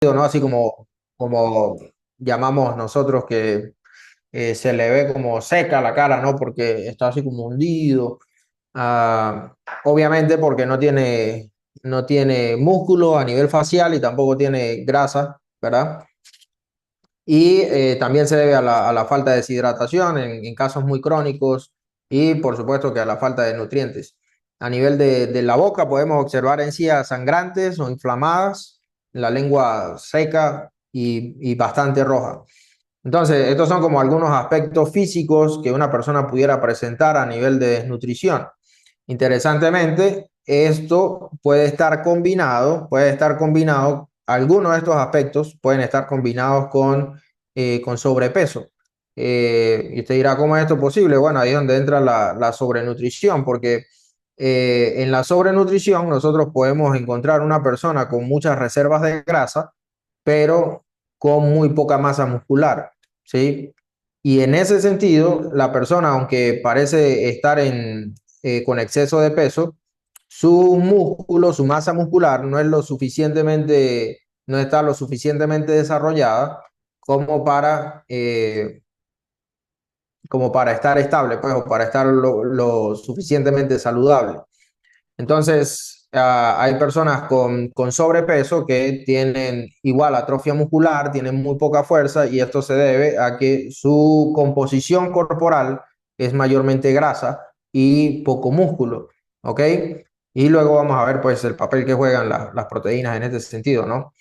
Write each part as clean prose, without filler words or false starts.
¿no? Así como llamamos nosotros que se le ve como seca la cara, ¿no? Porque está así como hundido. Ah, obviamente porque no tiene músculo a nivel facial y tampoco tiene grasa, ¿verdad? Y también se debe a la falta de deshidratación en casos muy crónicos y por supuesto que a la falta de nutrientes. A nivel de la boca podemos observar encías sangrantes o inflamadas, la lengua seca y bastante roja. Entonces, estos son como algunos aspectos físicos que una persona pudiera presentar a nivel de desnutrición. Interesantemente, esto puede estar combinado, algunos de estos aspectos pueden estar combinados con sobrepeso. Y usted dirá, ¿cómo es esto posible? Bueno, ahí es donde entra la sobrenutrición, porque en la sobrenutrición nosotros podemos encontrar una persona con muchas reservas de grasa, pero con muy poca masa muscular, ¿sí? Y en ese sentido, la persona, aunque parece estar con exceso de peso, su músculo, su masa muscular no está lo suficientemente desarrollada como para estar estable, pues, o para estar lo suficientemente saludable. Entonces, hay personas con sobrepeso que tienen igual atrofia muscular, tienen muy poca fuerza y esto se debe a que su composición corporal es mayormente grasa y poco músculo, ¿ok? Y luego vamos a ver pues el papel que juegan las proteínas en este sentido, ¿no?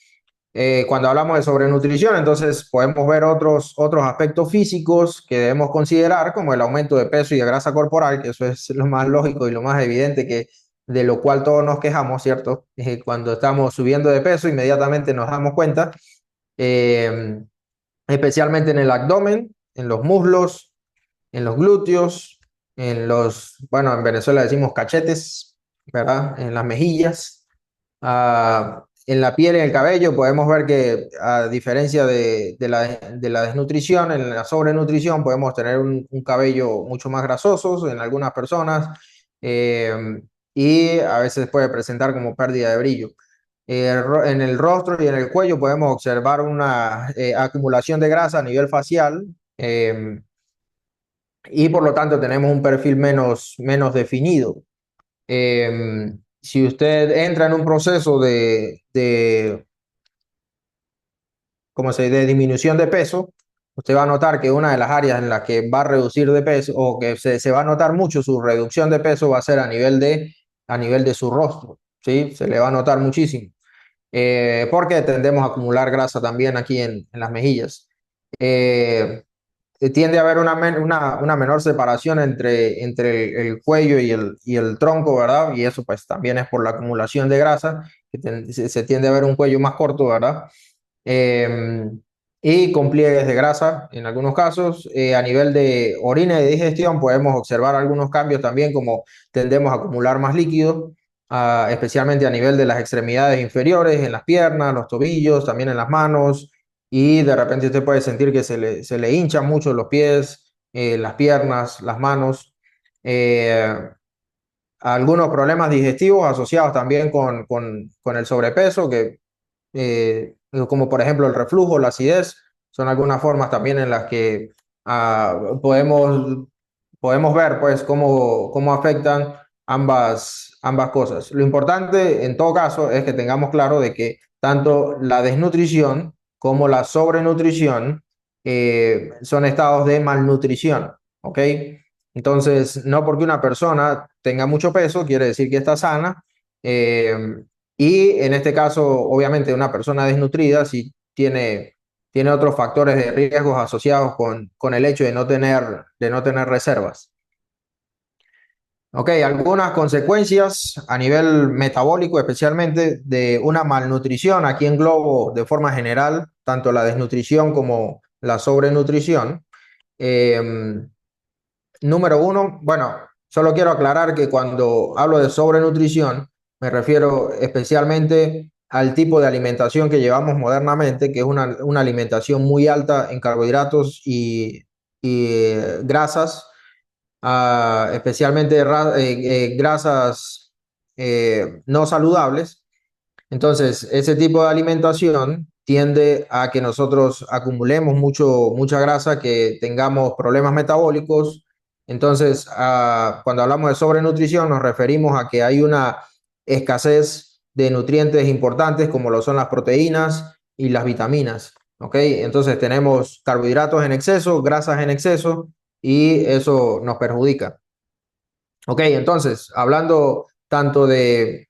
Cuando hablamos de sobrenutrición, entonces podemos ver otros aspectos físicos que debemos considerar, como el aumento de peso y de grasa corporal, que eso es lo más lógico y lo más evidente de lo cual todos nos quejamos, ¿cierto? Cuando estamos subiendo de peso, inmediatamente nos damos cuenta, eh, especialmente en el abdomen, en los muslos, en los glúteos, bueno, en Venezuela decimos cachetes, ¿verdad? En las mejillas. En la piel y en el cabello podemos ver que a diferencia de la desnutrición, en la sobrenutrición podemos tener un cabello mucho más grasoso en algunas personas, eh, y a veces puede presentar como pérdida de brillo. En el rostro y en el cuello podemos observar una acumulación de grasa a nivel facial, y por lo tanto tenemos un perfil menos definido. Si usted entra en un proceso de disminución de peso, usted va a notar que una de las áreas en las que va a reducir de peso o que se va a notar mucho su reducción de peso va a ser a nivel de su rostro, ¿sí? Se le va a notar muchísimo. Porque tendemos a acumular grasa también aquí en las mejillas. Eh, Tiende a haber una menor separación entre el cuello y el tronco, ¿verdad? Y eso pues también es por la acumulación de grasa, que se tiende a ver un cuello más corto, ¿verdad? Eh, y con pliegues de grasa en algunos casos. A nivel de orina y de digestión podemos observar algunos cambios también, como tendemos a acumular más líquido, especialmente a nivel de las extremidades inferiores, en las piernas, los tobillos, también en las manos, y de repente usted puede sentir que se le hinchan mucho los pies, las piernas, las manos. Eh, Algunos problemas digestivos asociados también con el sobrepeso, como por ejemplo el reflujo, la acidez, son algunas formas también en las que podemos ver pues cómo afectan ambas cosas. Lo importante en todo caso es que tengamos claro de que tanto la desnutrición como la sobrenutrición son estados de malnutrición, ¿ok? Entonces, no porque una persona tenga mucho peso quiere decir que está sana. eh, y en este caso, obviamente, una persona desnutrida sí tiene otros factores de riesgos asociados con el hecho de no tener reservas. Ok, algunas consecuencias a nivel metabólico, especialmente de una malnutrición. Aquí englobo de forma general tanto la desnutrición como la sobrenutrición. Eh, Número uno, bueno, solo quiero aclarar que cuando hablo de sobrenutrición, me refiero especialmente al tipo de alimentación que llevamos modernamente, que es una alimentación muy alta en carbohidratos y grasas, especialmente grasas no saludables. Entonces, ese tipo de alimentación tiende a que nosotros acumulemos mucha grasa, que tengamos problemas metabólicos. Entonces, cuando hablamos de sobrenutrición, nos referimos a que hay una escasez de nutrientes importantes como lo son las proteínas y las vitaminas. ¿Ok? Entonces tenemos carbohidratos en exceso, grasas en exceso y eso nos perjudica. Ok, entonces, hablando tanto de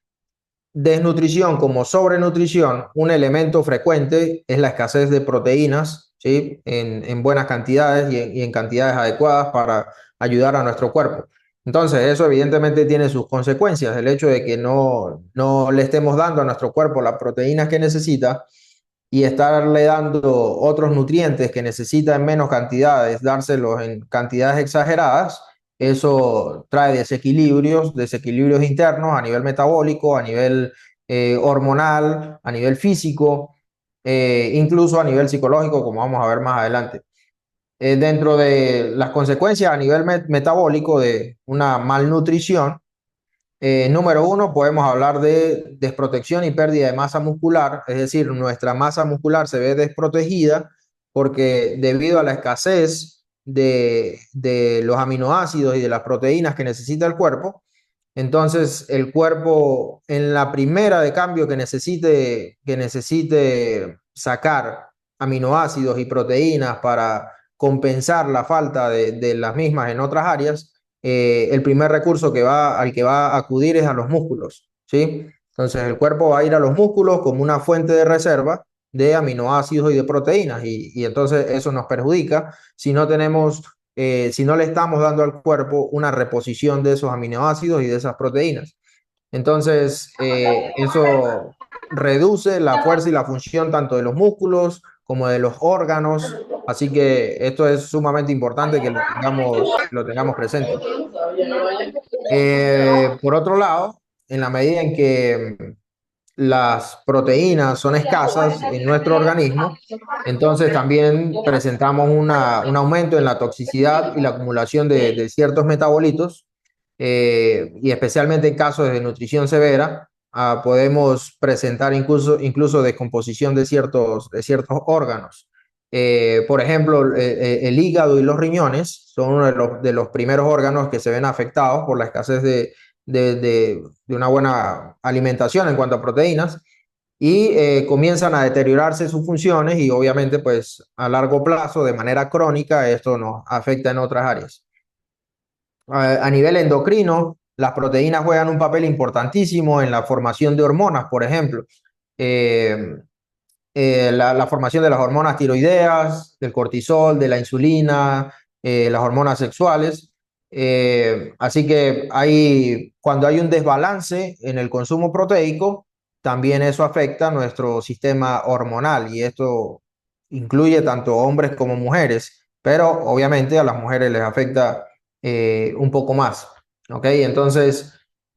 desnutrición como sobrenutrición, un elemento frecuente es la escasez de proteínas, ¿sí? En buenas cantidades y en cantidades adecuadas para ayudar a nuestro cuerpo. Entonces, eso evidentemente tiene sus consecuencias. El hecho de que no le estemos dando a nuestro cuerpo las proteínas que necesita y estarle dando otros nutrientes que necesita en menos cantidades, dárselos en cantidades exageradas, eso trae desequilibrios internos a nivel metabólico, a nivel hormonal, a nivel físico, incluso a nivel psicológico, como vamos a ver más adelante. Dentro de las consecuencias a nivel metabólico de una malnutrición, número uno, podemos hablar de desprotección y pérdida de masa muscular, es decir, nuestra masa muscular se ve desprotegida porque debido a la escasez de los aminoácidos y de las proteínas que necesita el cuerpo, entonces el cuerpo en la primera de cambio que necesite sacar aminoácidos y proteínas para compensar la falta de las mismas en otras áreas, el primer recurso al que va a acudir es a los músculos, ¿sí? Entonces el cuerpo va a ir a los músculos como una fuente de reserva de aminoácidos y de proteínas y entonces eso nos perjudica si no tenemos, si no le estamos dando al cuerpo una reposición de esos aminoácidos y de esas proteínas. Entonces eso reduce la fuerza y la función tanto de los músculos como de los órganos. Así que esto es sumamente importante que lo tengamos presente. Por otro lado, en la medida en que las proteínas son escasas en nuestro organismo, entonces también presentamos un aumento en la toxicidad y la acumulación de ciertos metabolitos, y especialmente en casos de nutrición severa, podemos presentar incluso descomposición de ciertos órganos. Por ejemplo, el hígado y los riñones son uno de los primeros órganos que se ven afectados por la escasez de una buena alimentación en cuanto a proteínas y comienzan a deteriorarse sus funciones y obviamente pues a largo plazo, de manera crónica, esto nos afecta en otras áreas. A nivel endocrino, las proteínas juegan un papel importantísimo en la formación de hormonas, por ejemplo. Eh, la formación de las hormonas tiroideas, del cortisol, de la insulina, las hormonas sexuales. Así que cuando hay un desbalance en el consumo proteico, también eso afecta nuestro sistema hormonal y esto incluye tanto hombres como mujeres, pero obviamente a las mujeres les afecta un poco más. ¿Ok? Entonces,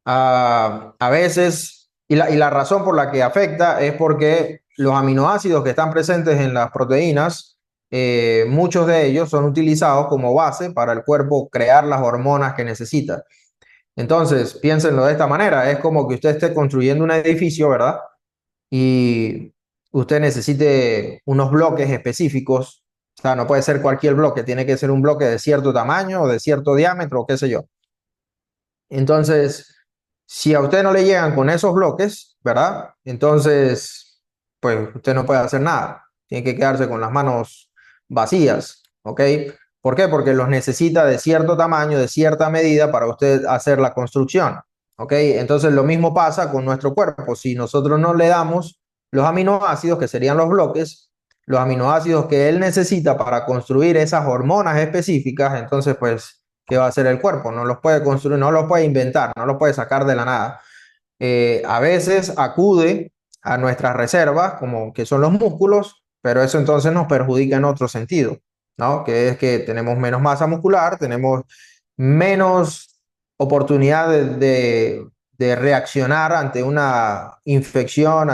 a veces, y la razón por la que afecta es porque los aminoácidos que están presentes en las proteínas, muchos de ellos son utilizados como base para el cuerpo crear las hormonas que necesita. Entonces, piénsenlo de esta manera, es como que usted esté construyendo un edificio, ¿verdad? Y usted necesite unos bloques específicos, o sea, no puede ser cualquier bloque, tiene que ser un bloque de cierto tamaño o de cierto diámetro, qué sé yo. Entonces, si a usted no le llegan con esos bloques, ¿verdad? Entonces, pues usted no puede hacer nada. Tiene que quedarse con las manos vacías, ¿ok? ¿Por qué? Porque los necesita de cierto tamaño, de cierta medida para usted hacer la construcción, ¿ok? Entonces, lo mismo pasa con nuestro cuerpo. Si nosotros no le damos los aminoácidos, que serían los bloques, los aminoácidos que él necesita para construir esas hormonas específicas, entonces, pues que va a hacer el cuerpo. No los puede construir, no los puede inventar, no los puede sacar de la nada. A veces acude a nuestras reservas, como que son los músculos, pero eso entonces nos perjudica en otro sentido, ¿no? Que es que tenemos menos masa muscular, tenemos menos oportunidad de reaccionar ante una infección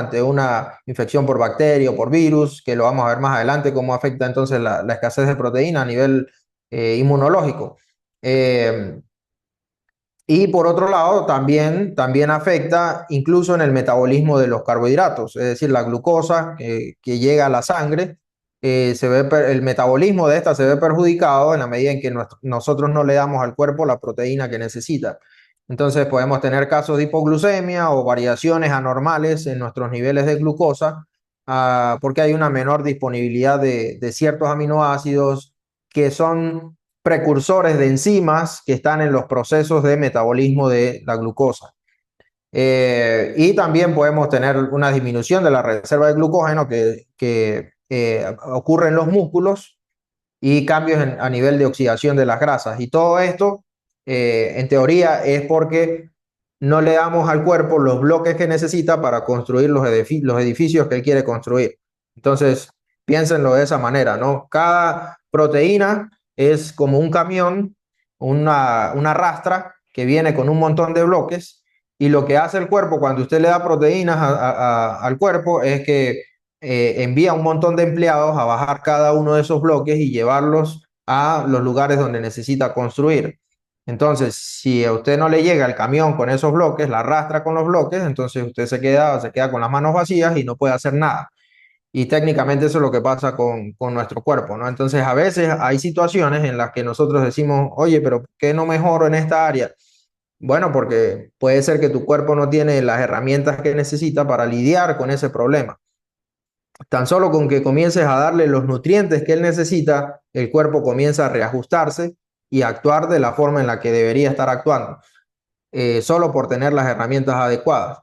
por bacteria o por virus, que lo vamos a ver más adelante, cómo afecta entonces la escasez de proteína a nivel inmunológico. Eh, Y por otro lado, también afecta incluso en el metabolismo de los carbohidratos, es decir, la glucosa que llega a la sangre, el metabolismo de esta se ve perjudicado en la medida en que nosotros no le damos al cuerpo la proteína que necesita. Entonces podemos tener casos de hipoglucemia o variaciones anormales en nuestros niveles de glucosa, porque hay una menor disponibilidad de ciertos aminoácidos que son precursores de enzimas que están en los procesos de metabolismo de la glucosa. Y también podemos tener una disminución de la reserva de glucógeno que ocurre en los músculos y cambios a nivel de oxidación de las grasas. Y todo esto, en teoría, es porque no le damos al cuerpo los bloques que necesita para construir los edificios que él quiere construir. Entonces, piénsenlo de esa manera, ¿no? Cada proteína es como un camión, una rastra que viene con un montón de bloques y lo que hace el cuerpo cuando usted le da proteínas al cuerpo es que envía un montón de empleados a bajar cada uno de esos bloques y llevarlos a los lugares donde necesita construir. Entonces, si a usted no le llega el camión con esos bloques, la arrastra con los bloques, entonces usted se queda con las manos vacías y no puede hacer nada. Y técnicamente eso es lo que pasa con nuestro cuerpo, ¿no? Entonces, a veces hay situaciones en las que nosotros decimos, oye, pero ¿por qué no mejoro en esta área? Bueno, porque puede ser que tu cuerpo no tiene las herramientas que necesita para lidiar con ese problema. Tan solo con que comiences a darle los nutrientes que él necesita, el cuerpo comienza a reajustarse y a actuar de la forma en la que debería estar actuando, solo por tener las herramientas adecuadas.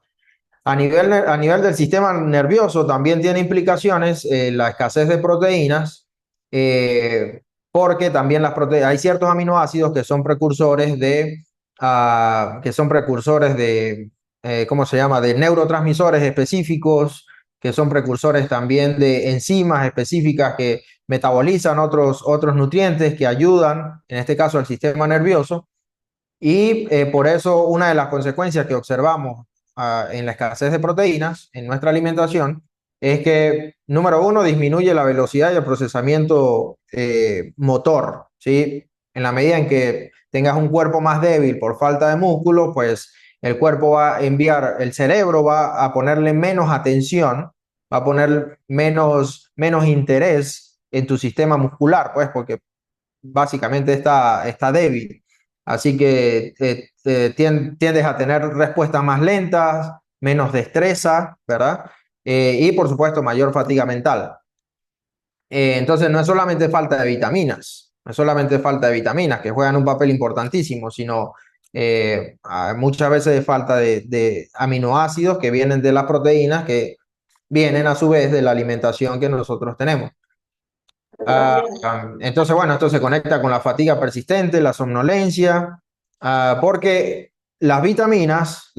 A nivel del sistema nervioso también tiene implicaciones la escasez de proteínas, porque también hay ciertos aminoácidos que son precursores de, ¿cómo se llama?, de neurotransmisores específicos, que son precursores también de enzimas específicas que metabolizan otros nutrientes que ayudan, en este caso, al sistema nervioso. Y por eso una de las consecuencias que observamos en la escasez de proteínas en nuestra alimentación es que, número uno, disminuye la velocidad y el procesamiento motor, ¿sí? En la medida en que tengas un cuerpo más débil por falta de músculo, pues el cerebro va a ponerle menos atención, va a poner menos interés en tu sistema muscular, pues porque básicamente está débil. Así que tiendes a tener respuestas más lentas, menos destreza, ¿verdad? Y por supuesto mayor fatiga mental. Entonces no es solamente falta de vitaminas, no es solamente falta de vitaminas que juegan un papel importantísimo, sino muchas veces es falta de aminoácidos que vienen de las proteínas que vienen a su vez de la alimentación que nosotros tenemos. Entonces, bueno, esto se conecta con la fatiga persistente, la somnolencia, porque las vitaminas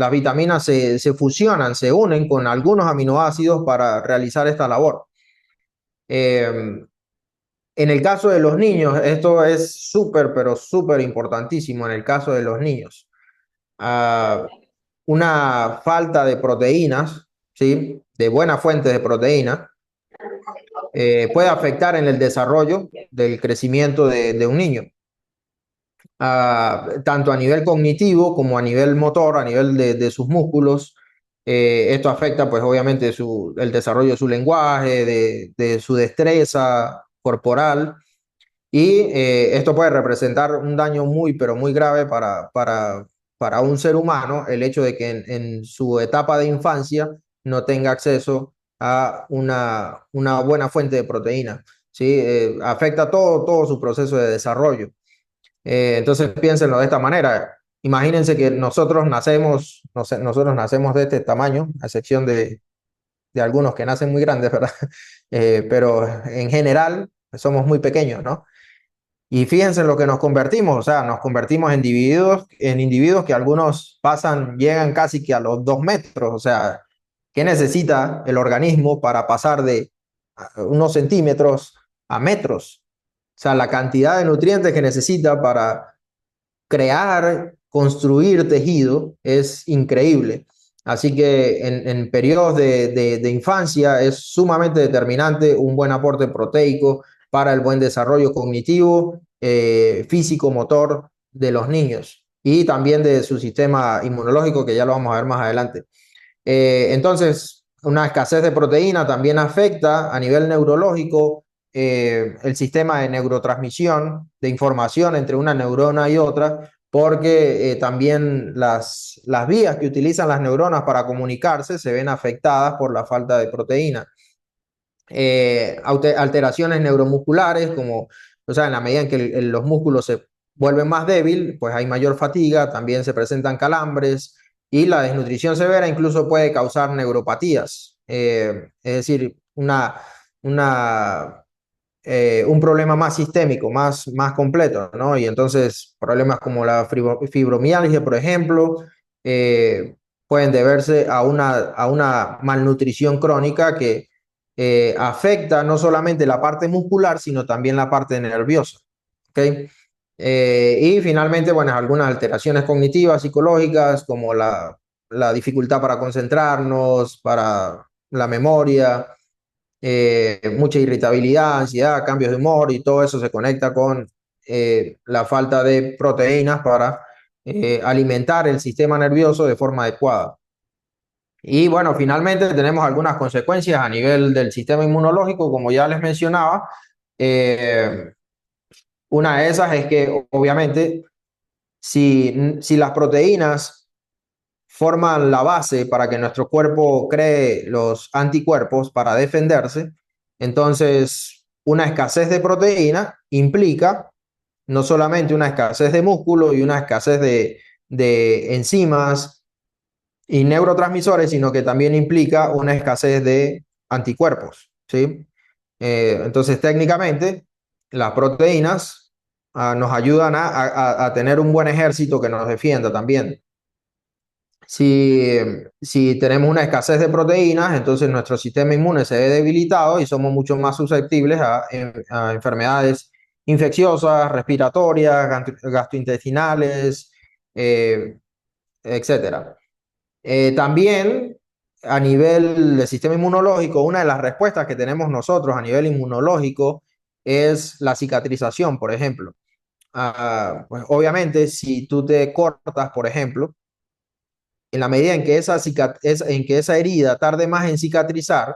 se fusionan, se unen con algunos aminoácidos para realizar esta labor. En el caso de los niños, esto es súper, pero súper importantísimo en el caso de los niños. Ah, una falta de proteínas, ¿sí? De buena fuente de proteína, puede afectar en el desarrollo del crecimiento de un niño, tanto a nivel cognitivo como a nivel motor, a nivel de sus músculos. Esto afecta, pues, obviamente, el desarrollo de su lenguaje, de su destreza corporal, y esto puede representar un daño muy, pero muy grave para un ser humano, el hecho de que en su etapa de infancia no tenga acceso a una buena fuente de proteína, ¿sí? Afecta todo su proceso de desarrollo. Entonces piénsenlo de esta manera. Imagínense que nosotros nacemos, no sé, nosotros nacemos de este tamaño, a excepción de algunos que nacen muy grandes, ¿verdad? Pero en general somos muy pequeños, ¿no? Y fíjense en lo que nos convertimos, o sea, nos convertimos en individuos que algunos llegan casi que a los 2 metros, o sea, ¿qué necesita el organismo para pasar de unos centímetros a metros? O sea, la cantidad de nutrientes que necesita para crear, construir tejido es increíble. Así que en periodos de infancia es sumamente determinante un buen aporte proteico para el buen desarrollo cognitivo, físico, motor de los niños. y también de su sistema inmunológico, que ya lo vamos a ver más adelante. Entonces, una escasez de proteína también afecta a nivel neurológico el sistema de neurotransmisión de información entre una neurona y otra, porque también las vías que utilizan las neuronas para comunicarse se ven afectadas por la falta de proteína. Alteraciones neuromusculares, como, o sea, en la medida en que los músculos se vuelven más débiles, pues hay mayor fatiga, también se presentan calambres y la desnutrición severa incluso puede causar neuropatías, es decir, un problema más sistémico, más completo, ¿no? Y entonces problemas como la fibromialgia, por ejemplo, eh, pueden deberse a una malnutrición crónica que afecta no solamente la parte muscular, sino también la parte nerviosa, ¿ok? Y finalmente, bueno, algunas alteraciones cognitivas, psicológicas, como la dificultad para concentrarnos, para la memoria, mucha irritabilidad, ansiedad, cambios de humor y todo eso se conecta con la falta de proteínas para alimentar el sistema nervioso de forma adecuada. Y bueno, finalmente tenemos algunas consecuencias a nivel del sistema inmunológico, como ya les mencionaba. Eh, una de esas es que obviamente si las proteínas forman la base para que nuestro cuerpo cree los anticuerpos para defenderse, entonces una escasez de proteína implica no solamente una escasez de músculo y una escasez de enzimas y neurotransmisores, sino que también implica una escasez de anticuerpos, ¿sí? Entonces, técnicamente, las proteínas nos ayudan a tener un buen ejército que nos defienda también. Si tenemos una escasez de proteínas, entonces nuestro sistema inmune se ve debilitado y somos mucho más susceptibles a enfermedades infecciosas, respiratorias, gastrointestinales, etcétera. También a nivel del sistema inmunológico, una de las respuestas que tenemos nosotros a nivel inmunológico es la cicatrización, por ejemplo. Pues obviamente, si tú te cortas, por ejemplo, en la medida en que en que esa herida tarde más en cicatrizar,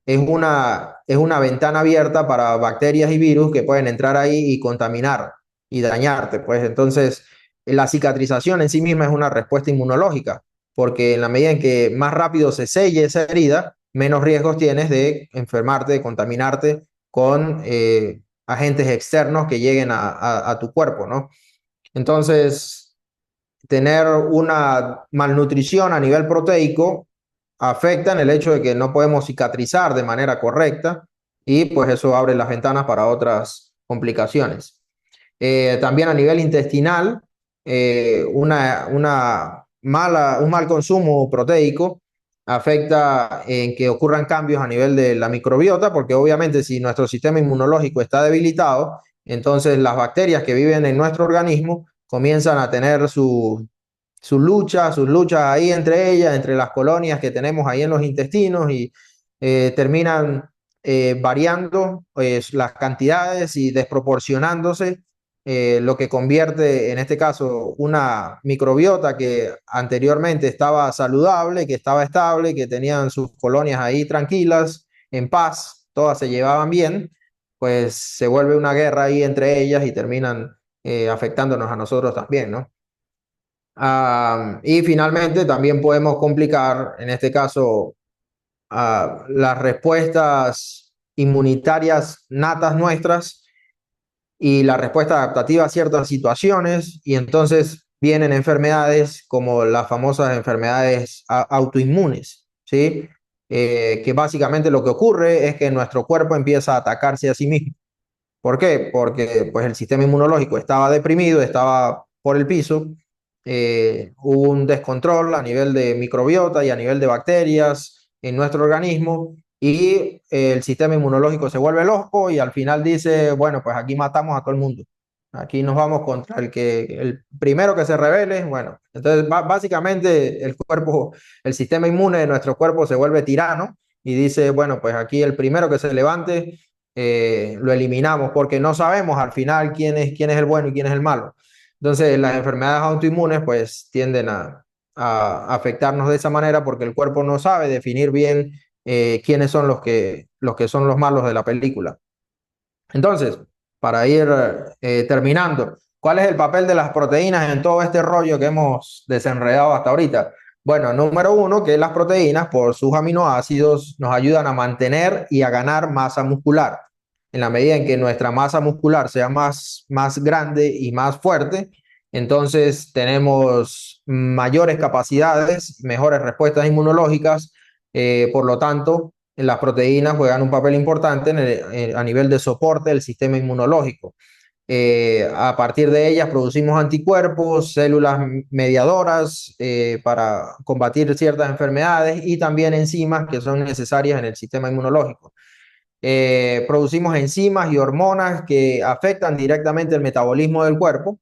es una ventana abierta para bacterias y virus que pueden entrar ahí y contaminar y dañarte. Pues entonces, la cicatrización en sí misma es una respuesta inmunológica, porque en la medida en que más rápido se selle esa herida, menos riesgos tienes de enfermarte, de contaminarte con agentes externos que lleguen a tu cuerpo, ¿no? Entonces, tener una malnutrición a nivel proteico afecta en el hecho de que no podemos cicatrizar de manera correcta y pues eso abre las ventanas para otras complicaciones. También a nivel intestinal, un mal consumo proteico afecta en que ocurran cambios a nivel de la microbiota, porque obviamente si nuestro sistema inmunológico está debilitado, entonces las bacterias que viven en nuestro organismo comienzan a tener sus luchas ahí entre ellas, entre las colonias que tenemos ahí en los intestinos y terminan variando las cantidades y desproporcionándose, lo que convierte en este caso una microbiota que anteriormente estaba saludable, que estaba estable, que tenían sus colonias ahí tranquilas, en paz, todas se llevaban bien, pues se vuelve una guerra ahí entre ellas y terminan afectándonos a nosotros también, ¿no? Y finalmente también podemos complicar, en este caso, las respuestas inmunitarias natas nuestras y la respuesta adaptativa a ciertas situaciones, y entonces vienen enfermedades como las famosas enfermedades autoinmunes, ¿sí? Que básicamente lo que ocurre es que nuestro cuerpo empieza a atacarse a sí mismo. ¿Por qué? Porque pues, el sistema inmunológico estaba deprimido, estaba por el piso, hubo un descontrol a nivel de microbiota y a nivel de bacterias en nuestro organismo y el sistema inmunológico se vuelve loco y al final dice, bueno, pues aquí matamos a todo el mundo. Aquí nos vamos contra el primero que se revele. Bueno, entonces básicamente el sistema inmune de nuestro cuerpo se vuelve tirano y dice, bueno, pues aquí el primero que se levante lo eliminamos porque no sabemos al final quién es el bueno y quién es el malo. Entonces, las enfermedades autoinmunes pues tienden a afectarnos de esa manera porque el cuerpo no sabe definir bien quiénes son los que son los malos de la película. Entonces, para ir terminando, ¿cuál es el papel de las proteínas en todo este rollo que hemos desenredado hasta ahorita? Bueno, número uno, que las proteínas, por sus aminoácidos, nos ayudan a mantener y a ganar masa muscular. En la medida en que nuestra masa muscular sea más grande y más fuerte, entonces tenemos mayores capacidades, mejores respuestas inmunológicas, por lo tanto, las proteínas juegan un papel importante a nivel de soporte del sistema inmunológico. A partir de ellas producimos anticuerpos, células mediadoras para combatir ciertas enfermedades y también enzimas que son necesarias en el sistema inmunológico. Producimos enzimas y hormonas que afectan directamente el metabolismo del cuerpo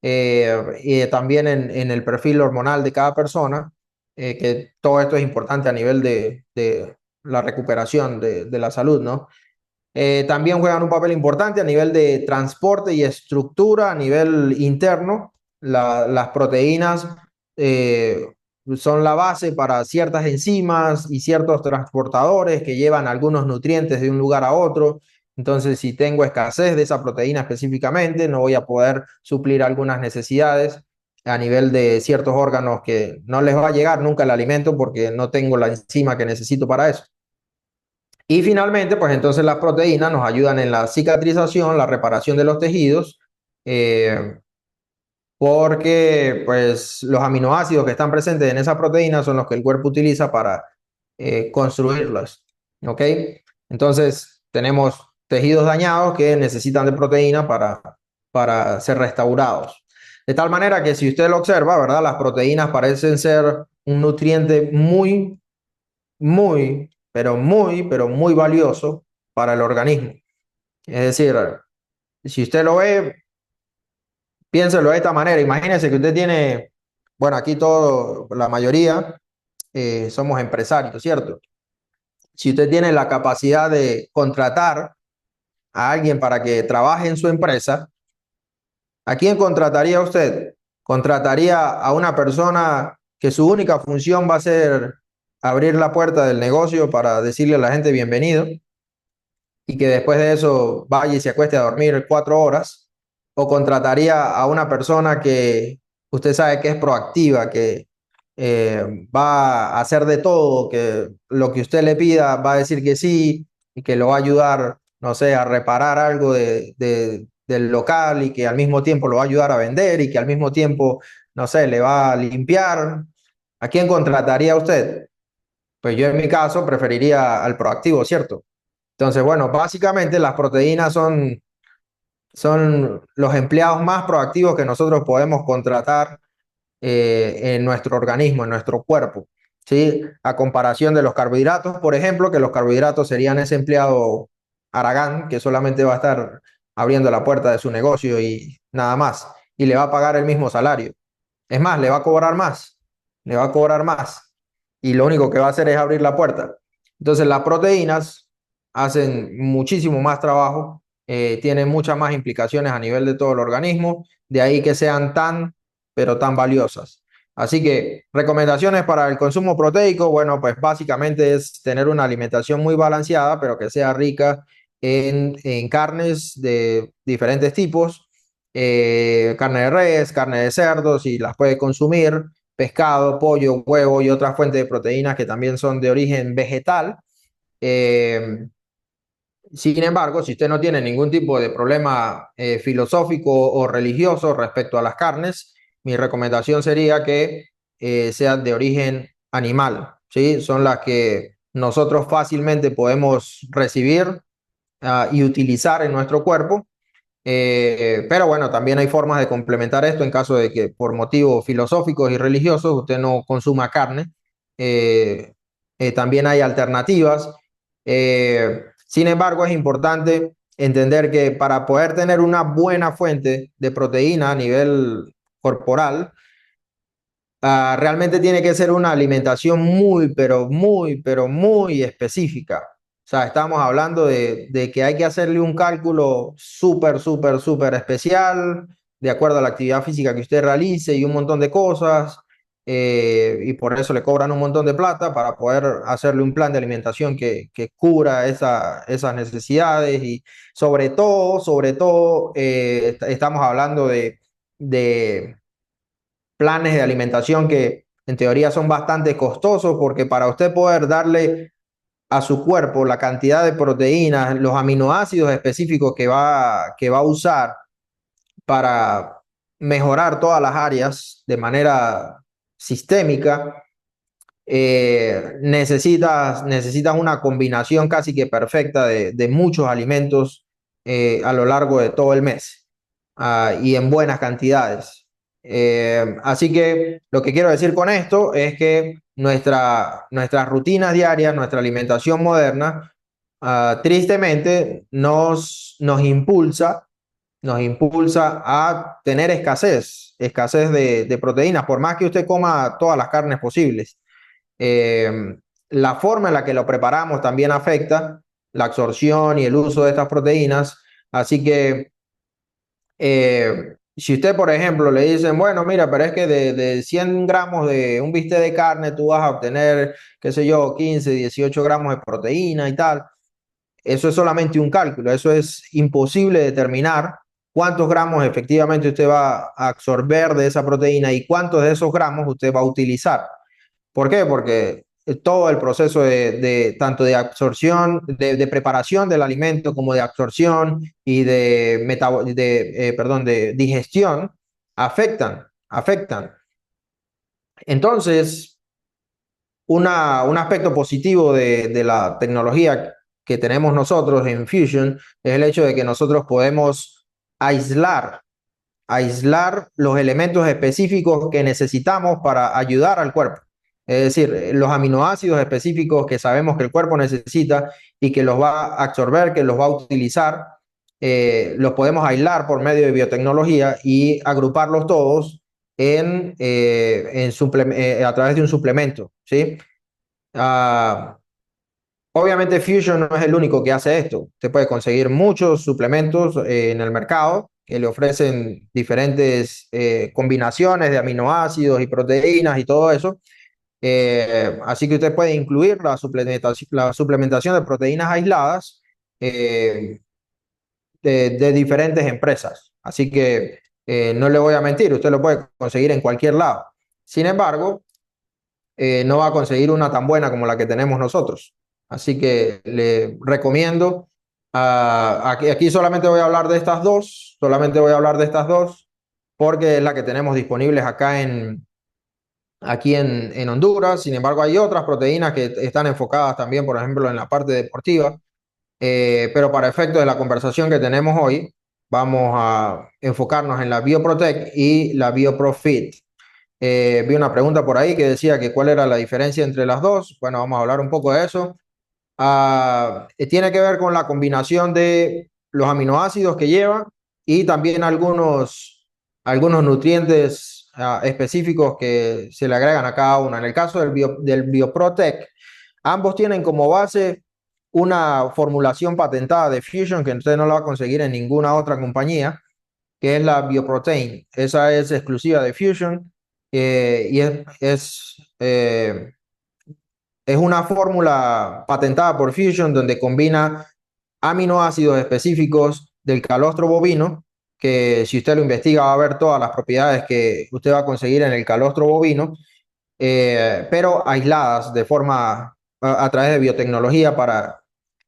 y también en el perfil hormonal de cada persona, que todo esto es importante a nivel de la recuperación de la salud, ¿no? También juegan un papel importante a nivel de transporte y estructura a nivel interno. Las proteínas eh, son la base para ciertas enzimas y ciertos transportadores que llevan algunos nutrientes de un lugar a otro. Entonces, si tengo escasez de esa proteína específicamente, no voy a poder suplir algunas necesidades a nivel de ciertos órganos que no les va a llegar nunca el alimento porque no tengo la enzima que necesito para eso. Y finalmente, pues entonces las proteínas nos ayudan en la cicatrización, la reparación de los tejidos, eh, porque pues los aminoácidos que están presentes en esa proteína son los que el cuerpo utiliza para construirlas. ¿Ok? Entonces tenemos tejidos dañados que necesitan de proteína para ser restaurados. De tal manera que si usted lo observa, ¿verdad? Las proteínas parecen ser un nutriente pero muy valioso para el organismo. Es decir, si usted lo ve, piénselo de esta manera. Imagínese que usted tiene, bueno, aquí todo, la mayoría somos empresarios, ¿cierto? Si usted tiene la capacidad de contratar a alguien para que trabaje en su empresa, ¿a quién contrataría usted? ¿Contrataría a una persona que su única función va a ser abrir la puerta del negocio para decirle a la gente bienvenido y que después de eso vaya y se acueste a dormir 4 horas? ¿O contrataría a una persona que usted sabe que es proactiva, que va a hacer de todo, que lo que usted le pida va a decir que sí y que lo va a ayudar, no sé, a reparar algo del local y que al mismo tiempo lo va a ayudar a vender y que al mismo tiempo, no sé, le va a limpiar? ¿A quién contrataría usted? Pues yo en mi caso preferiría al proactivo, ¿cierto? Entonces, bueno, básicamente las proteínas son los empleados más proactivos que nosotros podemos contratar en nuestro organismo, en nuestro cuerpo, ¿sí? A comparación de los carbohidratos, por ejemplo, que los carbohidratos serían ese empleado haragán que solamente va a estar abriendo la puerta de su negocio y nada más, y le va a pagar el mismo salario. Es más, le va a cobrar más, le va a cobrar más, y lo único que va a hacer es abrir la puerta. Entonces, las proteínas hacen muchísimo más trabajo, tienen muchas más implicaciones a nivel de todo el organismo, de ahí que sean pero tan valiosas. Así que recomendaciones para el consumo proteico, bueno, pues básicamente es tener una alimentación muy balanceada, pero que sea rica en carnes de diferentes tipos, carne de res, carne de cerdo, si las puede consumir, pescado, pollo, huevo y otras fuentes de proteínas que también son de origen vegetal. Eh, Sin embargo, si usted no tiene ningún tipo de problema filosófico o religioso respecto a las carnes, mi recomendación sería que sean de origen animal, ¿sí? Son las que nosotros fácilmente podemos recibir y utilizar en nuestro cuerpo. Pero bueno, también hay formas de complementar esto en caso de que por motivos filosóficos y religiosos usted no consuma carne. Eh, También hay alternativas. Sin embargo, es importante entender que para poder tener una buena fuente de proteína a nivel corporal, realmente tiene que ser una alimentación pero muy específica. O sea, estamos hablando de que hay que hacerle un cálculo súper especial de acuerdo a la actividad física que usted realice y un montón de cosas, y por eso le cobran un montón de plata para poder hacerle un plan de alimentación que cubra esas necesidades y sobre todo, estamos hablando de planes de alimentación que en teoría son bastante costosos porque para usted poder darle a su cuerpo la cantidad de proteínas, los aminoácidos específicos que va a usar para mejorar todas las áreas de manera sistémica, necesitas una combinación casi que perfecta de muchos alimentos a lo largo de todo el mes, y en buenas cantidades. Así que lo que quiero decir con esto es que nuestras rutinas diarias, nuestra alimentación moderna, tristemente nos impulsa a tener escasez de proteínas, por más que usted coma todas las carnes posibles. Eh, la forma en la que lo preparamos también afecta la absorción y el uso de estas proteínas. Así que si usted, por ejemplo, le dicen, bueno, mira, pero es que de 100 gramos de un bistec de carne tú vas a obtener, qué sé yo, 15, 18 gramos de proteína y tal. Eso es solamente un cálculo, eso es imposible determinar cuántos gramos efectivamente usted va a absorber de esa proteína y cuántos de esos gramos usted va a utilizar. ¿Por qué? Porque todo el proceso tanto de absorción, de preparación del alimento como de absorción y de digestión afectan. Entonces, un aspecto positivo de la tecnología que tenemos nosotros en Fusion es el hecho de que nosotros podemos aislar, aislar los elementos específicos que necesitamos para ayudar al cuerpo. Es decir, los aminoácidos específicos que sabemos que el cuerpo necesita y que los va a absorber, que los va a utilizar, los podemos aislar por medio de biotecnología y agruparlos todos a través de un suplemento, ¿sí? Ah, obviamente Fusion no es el único que hace esto. Usted puede conseguir muchos suplementos en el mercado que le ofrecen diferentes combinaciones de aminoácidos y proteínas y todo eso. Así que usted puede incluir la suplementación de proteínas aisladas eh, de diferentes empresas. Así que no le voy a mentir, usted lo puede conseguir en cualquier lado. Sin embargo, no va a conseguir una tan buena como la que tenemos nosotros. Así que le recomiendo, aquí solamente voy a hablar de estas dos, solamente voy a hablar de estas dos, porque es la que tenemos disponibles acá aquí en Honduras. Sin embargo, hay otras proteínas que están enfocadas también, por ejemplo, en la parte deportiva. Pero para efectos de la conversación que tenemos hoy, vamos a enfocarnos en la BioProtect y la BioProfit. Vi una pregunta por ahí que decía que cuál era la diferencia entre las dos. Bueno, vamos a hablar un poco de eso. Tiene que ver con la combinación de los aminoácidos que lleva y también algunos nutrientes específicos que se le agregan a cada una. En el caso del BioProtect, ambos tienen como base una formulación patentada de Fusion que usted no la va a conseguir en ninguna otra compañía, que es la Bioprotein. Esa es exclusiva de Fusion, y es una fórmula patentada por Fusion donde combina aminoácidos específicos del calostro bovino, que si usted lo investiga va a ver todas las propiedades que usted va a conseguir en el calostro bovino, pero aisladas a través de biotecnología para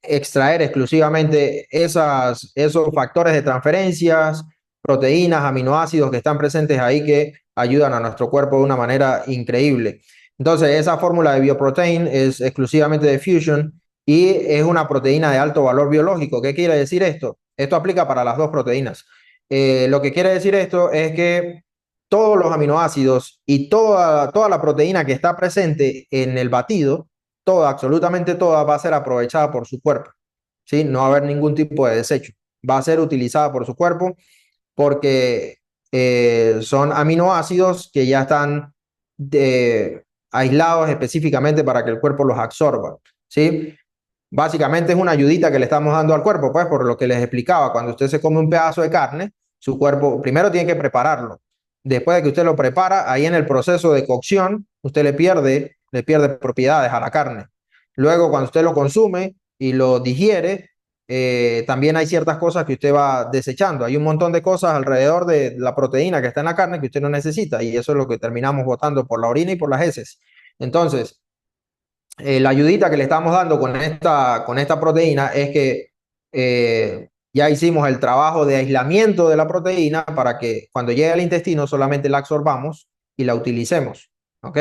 extraer exclusivamente esos factores de transferencias, proteínas, aminoácidos que están presentes ahí que ayudan a nuestro cuerpo de una manera increíble. Entonces, esa fórmula de Bioprotein es exclusivamente de Fusion y es una proteína de alto valor biológico. ¿Qué quiere decir esto? Esto aplica para las dos proteínas. Lo que quiere decir esto es que todos los aminoácidos y toda la proteína que está presente en el batido, toda, absolutamente toda, va a ser aprovechada por su cuerpo, ¿sí? No va a haber ningún tipo de desecho. Va a ser utilizada por su cuerpo porque son aminoácidos que ya están aislados específicamente para que el cuerpo los absorba, ¿sí? Básicamente es una ayudita que le estamos dando al cuerpo, pues por lo que les explicaba, cuando usted se come un pedazo de carne, su cuerpo primero tiene que prepararlo. Después de que usted lo prepara, ahí en el proceso de cocción, usted le pierde propiedades a la carne. Luego, cuando usted lo consume y lo digiere, también hay ciertas cosas que usted va desechando. Hay un montón de cosas alrededor de la proteína que está en la carne que usted no necesita y eso es lo que terminamos botando por la orina y por las heces. Entonces, la ayudita que le estamos dando con esta proteína es que ya hicimos el trabajo de aislamiento de la proteína para que cuando llegue al intestino solamente la absorbamos y la utilicemos. ¿Ok?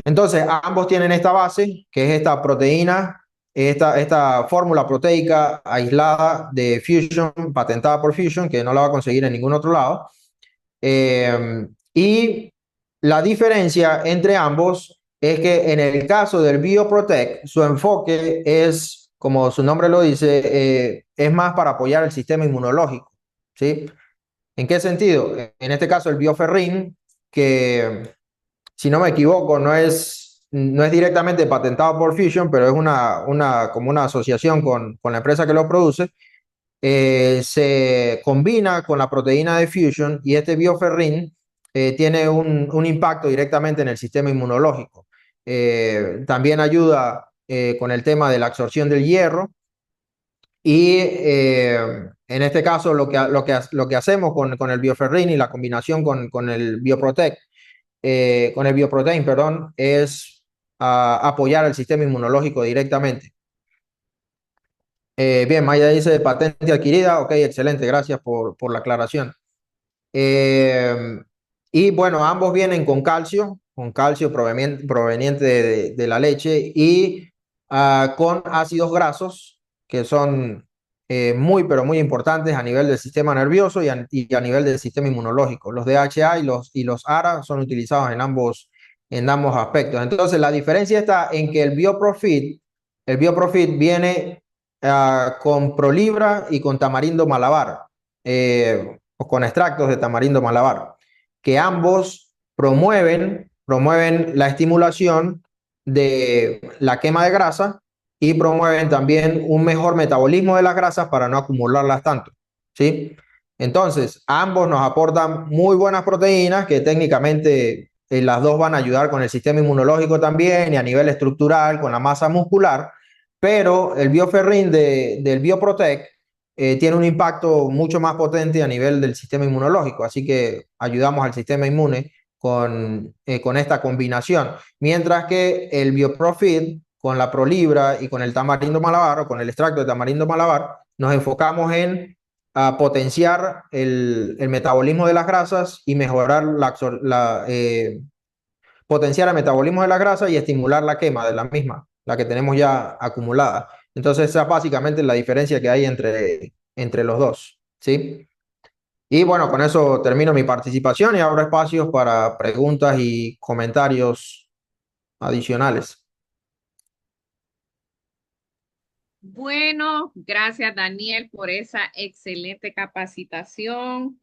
Entonces, ambos tienen esta base, que es esta proteína, esta fórmula proteica aislada de Fusion, patentada por Fusion, que no la va a conseguir en ningún otro lado. Y la diferencia entre ambos es que en el caso del BioProtect, su enfoque es, como su nombre lo dice, es más para apoyar el sistema inmunológico. ¿Sí? ¿En qué sentido? En este caso, el Bioferrin, que si no me equivoco, no es directamente patentado por Fusion, pero es como una asociación con la empresa que lo produce, se combina con la proteína de Fusion y este bioferrín tiene un impacto directamente en el sistema inmunológico. También ayuda con el tema de la absorción del hierro y en este caso lo que hacemos con el bioferrín y la combinación con el bioprotect, con el bioprotein, perdón, es apoyar el sistema inmunológico directamente. Bien, Maya dice patente adquirida. Ok, excelente, gracias por la aclaración. Eh, y bueno, ambos vienen con calcio proveniente de la leche y con ácidos grasos que son muy, pero muy importantes a nivel del sistema nervioso y a nivel del sistema inmunológico. Los DHA y los ARA son utilizados en ambos aspectos. Entonces, la diferencia está en que el BioProfit viene con Prolibra y con Tamarindo Malabar. O con extractos de tamarindo malabar, que ambos promueven la estimulación de la quema de grasa y promueven también un mejor metabolismo de las grasas para no acumularlas tanto, ¿sí? Entonces, ambos nos aportan muy buenas proteínas que técnicamente las dos van a ayudar con el sistema inmunológico también y a nivel estructural con la masa muscular, pero el bioferrín del Bioprotect tiene un impacto mucho más potente a nivel del sistema inmunológico, así que ayudamos al sistema inmune con esta combinación, mientras que el Bioprofit con la Prolibra y con el tamarindo malabar o con el extracto de tamarindo malabar, nos enfocamos en potenciar el metabolismo de las grasas y mejorar potenciar el metabolismo de la grasa y estimular la quema de la misma, la que tenemos ya acumulada. Entonces, esa es básicamente la diferencia que hay entre los dos, ¿sí? Y bueno, con eso termino mi participación y abro espacios para preguntas y comentarios adicionales. Bueno, gracias Daniel por esa excelente capacitación.